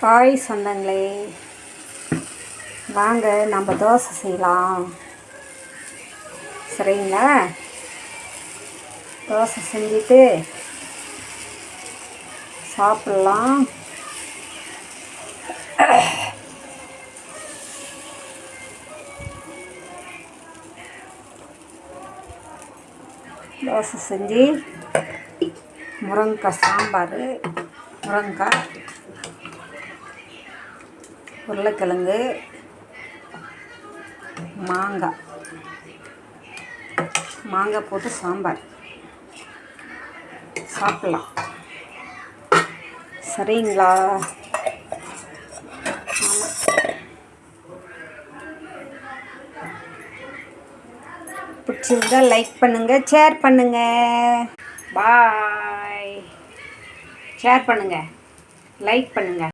Hi சொந்தங்களே, வாங்க நம்ம தோசை செய்யலாம். சரிங்களா? தோசை செஞ்சுட்டு சாப்பிட்லாம். தோசை செஞ்சு முருங்கைக்காய் சாம்பார், முருங்கைக்காய், உருளைக்கிழங்கு, மாங்காய் போட்டு சாம்பார் சாப்பிட்லாம். சரிங்களா? பிடிச்சிருந்தா லைக் பண்ணுங்கள், ஷேர் பண்ணுங்கள். பாய். ஷேர் பண்ணுங்கள், லைக் பண்ணுங்கள்.